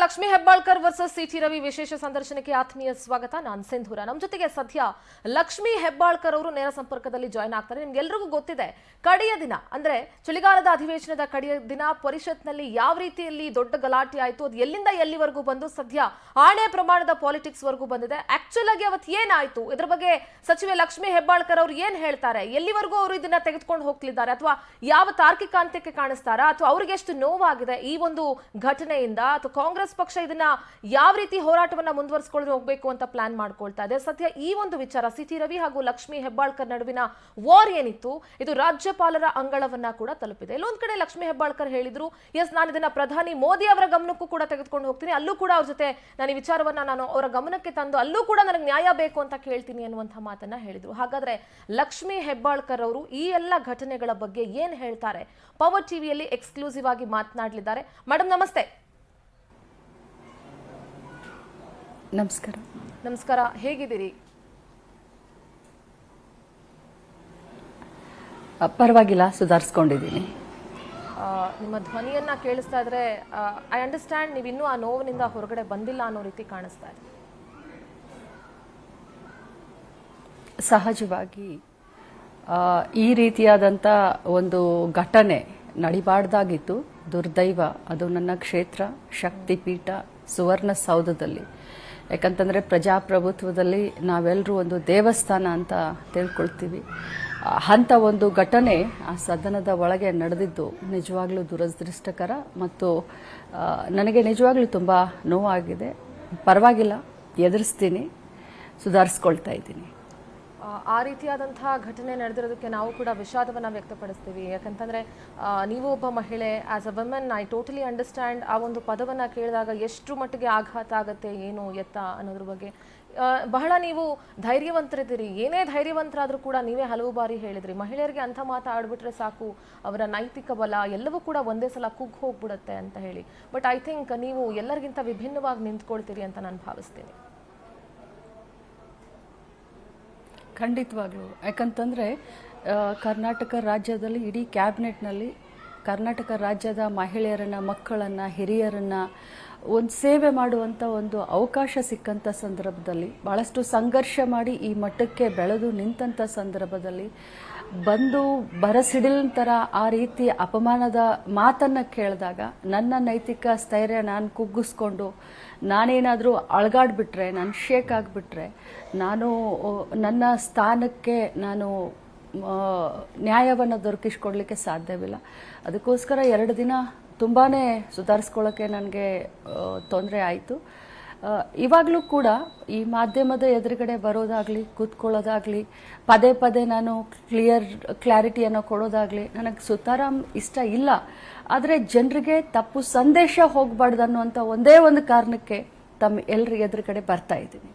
Lakshmi Hebbalkar versus city Ravi ವಿಶೇಷ ಸಂದರ್ಶನಕ್ಕೆ ಆತ್ಮೀಯ ಸ್ವಾಗತ. ನಾನು ಸಿಂಧೂರ. ನಮ್ಮ ಜೊತೆಗೆ ಸದ್ಯ ಲಕ್ಷ್ಮೀ ಹೆಬ್ಬಾಳ್ಕರ್ ಅವರು ನೇರ ಸಂಪರ್ಕದಲ್ಲಿ ಜಾಯ್ನ್ ಆಗ್ತಾರೆ. ನಿಮ್ಗೆಲ್ರಿಗೂ ಗೊತ್ತಿದೆ, ಕಡೆಯ ದಿನ ಅಂದ್ರೆ ಚಳಿಗಾಲದ ಅಧಿವೇಶನದ ಕಡೆಯ ದಿನ ಪರಿಷತ್ನಲ್ಲಿ ಯಾವ ರೀತಿಯಲ್ಲಿ ದೊಡ್ಡ ಗಲಾಟೆ ಆಯಿತು, ಅದು ಎಲ್ಲಿಂದ ಎಲ್ಲಿವರೆಗೂ ಬಂದು ಸದ್ಯ ಆಣೆ ಪ್ರಮಾಣದ ಪಾಲಿಟಿಕ್ಸ್ ವರೆಗೂ ಬಂದಿದೆ. ಆಕ್ಚುಲ್ ಆಗಿ ಅವತ್ತು ಏನಾಯ್ತು, ಇದ್ರ ಬಗ್ಗೆ ಸಚಿವೆ ಲಕ್ಷ್ಮೀ ಹೆಬ್ಬಾಳ್ಕರ್ ಅವರು ಏನ್ ಹೇಳ್ತಾರೆ, ಎಲ್ಲಿವರೆಗೂ ಅವರು ಇದನ್ನ ತೆಗೆದುಕೊಂಡು ಹೋಗ್ತಿದ್ದಾರೆ, ಅಥವಾ ಯಾವ ತಾರ್ಕಿಕ ಅಂತ್ಯಕ್ಕೆ ಕಾಣಿಸ್ತಾರಾ, ಅಥವಾ ಅವ್ರಿಗೆ ಎಷ್ಟು ನೋವಾಗಿದೆ ಈ ಒಂದು ಘಟನೆಯಿಂದ, ಅಥವಾ ಕಾಂಗ್ರೆಸ್ ಪಕ್ಷ ಇದನ್ನ ಯಾವ ರೀತಿ ಹೋರಾಟವನ್ನ ಮುಂದುವರಿಸಿಕೊಂಡು ಹೋಗಬೇಕು ಅಂತ ಪ್ಲಾನ್ ಮಾಡ್ಕೊಳ್ತಾ ಇದೆ. ಸದ್ಯ ಈ ಒಂದು ವಿಚಾರ ಸಿಟಿ ರವಿ ಹಾಗೂ ಲಕ್ಷ್ಮೀ ಹೆಬ್ಬಾಳ್ಕರ್ ನಡುವಿನ ವಾರ್ ಏನಿತ್ತು, ಇದು ರಾಜ್ಯಪಾಲರ ಅಂಗಳವನ್ನ ಕೂಡ ತಲುಪಿದೆ. ಇಲ್ಲೊಂದ್ ಕಡೆ ಲಕ್ಷ್ಮೀ ಹೆಬ್ಬಾಳ್ಕರ್ ಹೇಳಿದ್ರು, ಎಸ್ ನಾನು ಇದನ್ನ ಪ್ರಧಾನಿ ಮೋದಿ ಅವರ ಗಮನಕ್ಕೂ ಕೂಡ ತೆಗೆದುಕೊಂಡು ಹೋಗ್ತೀನಿ, ಅಲ್ಲೂ ಕೂಡ ಅವ್ರ ಜೊತೆ ನಾನು ಈ ವಿಚಾರವನ್ನ ನಾನು ಅವರ ಗಮನಕ್ಕೆ ತಂದು ಅಲ್ಲೂ ಕೂಡ ನನಗೆ ನ್ಯಾಯ ಬೇಕು ಅಂತ ಕೇಳ್ತೀನಿ ಅನ್ನುವಂಥ ಮಾತನ್ನ ಹೇಳಿದ್ರು. ಹಾಗಾದ್ರೆ ಲಕ್ಷ್ಮೀ ಹೆಬ್ಬಾಳ್ಕರ್ ಅವರು ಈ ಎಲ್ಲ ಘಟನೆಗಳ ಬಗ್ಗೆ ಏನ್ ಹೇಳ್ತಾರೆ, ಪವರ್ ಟಿವಿಯಲ್ಲಿ ಎಕ್ಸ್ಕ್ಲೂಸಿವ್ ಆಗಿ ಮಾತನಾಡಲಿದ್ದಾರೆ. ಮೇಡಮ್ ನಮಸ್ತೆ. ನಮಸ್ಕಾರ. ನಮಸ್ಕಾರ, ಹೇಗಿದ್ದೀರಿ? ಪರವಾಗಿಲ್ಲ, ಸುಧಾರಿಸ್ಕೊಂಡಿದ್ದೀನಿ. ನಿಮ್ಮ ಧ್ವನಿಯನ್ನ ಕೇಳಿಸ್ತಾ ಇದ್ರೆ ಐ ಅಂಡರ್ಸ್ಟ್ಯಾಂಡ್ ನೀವು ಇನ್ನೂ ಆ ನೋವಿನಿಂದ ಹೊರಗಡೆ ಬಂದಿಲ್ಲ ಅನ್ನೋ ರೀತಿ ಕಾಣಿಸ್ತಾ ಇದೆ. ಸಹಜವಾಗಿ ಈ ರೀತಿಯಾದಂಥ ಒಂದು ಘಟನೆ ನಡಿಬಾರ್ದಾಗಿತ್ತು. ದುರ್ದೈವ. ಅದು ನನ್ನ ಕ್ಷೇತ್ರ ಶಕ್ತಿಪೀಠ ಸುವರ್ಣಸೌಧದಲ್ಲಿ. ಯಾಕಂತಂದರೆ ಪ್ರಜಾಪ್ರಭುತ್ವದಲ್ಲಿ ನಾವೆಲ್ಲರೂ ಒಂದು ದೇವಸ್ಥಾನ ಅಂತ ತಿಳ್ಕೊಳ್ತೀವಿ. ಅಂಥ ಒಂದು ಘಟನೆ ಆ ಸದನದ ಒಳಗೆ ನಡೆದಿದ್ದು ನಿಜವಾಗ್ಲೂ ದುರದೃಷ್ಟಕರ ಮತ್ತು ನನಗೆ ನಿಜವಾಗ್ಲೂ ತುಂಬ ನೋವಾಗಿದೆ. ಪರವಾಗಿಲ್ಲ, ಎದುರಿಸ್ತೀನಿ, ಸುಧಾರಿಸ್ಕೊಳ್ತಾ ಇದ್ದೀನಿ. ಆ ರೀತಿಯಾದಂತಹ ಘಟನೆ ನಡೆದಿರೋದಕ್ಕೆ ನಾವು ಕೂಡ ವಿಷಾದವನ್ನು ವ್ಯಕ್ತಪಡಿಸ್ತೀವಿ. ಯಾಕಂತಂದರೆ ನೀವು ಒಬ್ಬ ಮಹಿಳೆ, as a women I totally understand. ಆ ಒಂದು ಪದವನ್ನು ಕೇಳಿದಾಗ ಎಷ್ಟು ಮಟ್ಟಿಗೆ ಆಘಾತ ಆಗುತ್ತೆ, ಏನು ಎತ್ತ ಅನ್ನೋದ್ರ ಬಗ್ಗೆ ಬಹಳ ನೀವು ಧೈರ್ಯವಂತರಿದ್ದೀರಿ. ಏನೇ ಧೈರ್ಯವಂತರಾದರೂ ಕೂಡ ನೀವೇ ಹಲವು ಬಾರಿ ಹೇಳಿದ್ರಿ, ಮಹಿಳೆಯರಿಗೆ ಅಂಥ ಮಾತು ಆಡ್ಬಿಟ್ರೆ ಸಾಕು, ಅವರ ನೈತಿಕ ಬಲ ಎಲ್ಲವೂ ಕೂಡ ಒಂದೇ ಸಲ ಕುಗ್ಗಿ ಹೋಗ್ಬಿಡುತ್ತೆ ಅಂತ ಹೇಳಿ. ಬಟ್ ಐ ಥಿಂಕ್ ನೀವು ಎಲ್ಲರಿಗಿಂತ ವಿಭಿನ್ನವಾಗಿ ನಿಂತ್ಕೊಳ್ತೀರಿ ಅಂತ ನಾನು ಭಾವಿಸ್ತೀನಿ. ಖಂಡಿತವಾಗ್ಲೂ. ಯಾಕಂತಂದರೆ ಕರ್ನಾಟಕ ರಾಜ್ಯದಲ್ಲಿ ಇಡೀ ಕ್ಯಾಬಿನೆಟ್ನಲ್ಲಿ ಕರ್ನಾಟಕ ರಾಜ್ಯದ ಮಹಿಳೆಯರನ್ನು, ಮಕ್ಕಳನ್ನು, ಹಿರಿಯರನ್ನು ಒಂದು ಸೇವೆ ಮಾಡುವಂಥ ಒಂದು ಅವಕಾಶ ಸಿಕ್ಕಂಥ ಸಂದರ್ಭದಲ್ಲಿ, ಭಾಳಷ್ಟು ಸಂಘರ್ಷ ಮಾಡಿ ಈ ಮಟ್ಟಕ್ಕೆ ಬೆಳೆದು ನಿಂತಂಥ ಸಂದರ್ಭದಲ್ಲಿ ಬಂದು ಬರಸಿಡಿಲಿನ ಥರ ಆ ರೀತಿ ಅಪಮಾನದ ಮಾತನ್ನು ಕೇಳಿದಾಗ ನನ್ನ ನೈತಿಕ ಸ್ಥೈರ್ಯ ನಾನು ಕುಗ್ಗಿಸ್ಕೊಂಡು ನಾನೇನಾದರೂ ಅಳಗಾಡ್ಬಿಟ್ರೆ, ನಾನು ಶೇಕ್ ಆಗಿಬಿಟ್ರೆ, ನಾನು ನನ್ನ ಸ್ಥಾನಕ್ಕೆ ನಾನು ನ್ಯಾಯವನ್ನು ದೊರಕಿಸ್ಕೊಡ್ಲಿಕ್ಕೆ ಸಾಧ್ಯವಿಲ್ಲ. ಅದಕ್ಕೋಸ್ಕರ 2 ದಿನ ತುಂಬಾ ಸುಧಾರಿಸ್ಕೊಳ್ಳೋಕ್ಕೆ ನನಗೆ ತೊಂದರೆ ಆಯಿತು. ಇವಾಗಲೂ ಕೂಡ ಈ ಮಾಧ್ಯಮದ ಎದುರುಗಡೆ ಬರೋದಾಗಲಿ, ಕೂತ್ಕೊಳ್ಳೋದಾಗಲಿ, ಪದೇ ಪದೇ ನಾನು ಕ್ಲಾರಿಟಿಯನ್ನು ಕೊಡೋದಾಗಲಿ ನನಗೆ ಸುತಾರಾಮ್ ಇಷ್ಟ ಇಲ್ಲ. ಆದರೆ ಜನರಿಗೆ ತಪ್ಪು ಸಂದೇಶ ಹೋಗಬಾರ್ದು ಅನ್ನುವಂಥ ಒಂದೇ ಒಂದು ಕಾರಣಕ್ಕೆ ತಮ್ಮ ಎಲ್ಲರ ಎದುರುಗಡೆ ಬರ್ತಾ ಇದ್ದೀನಿ.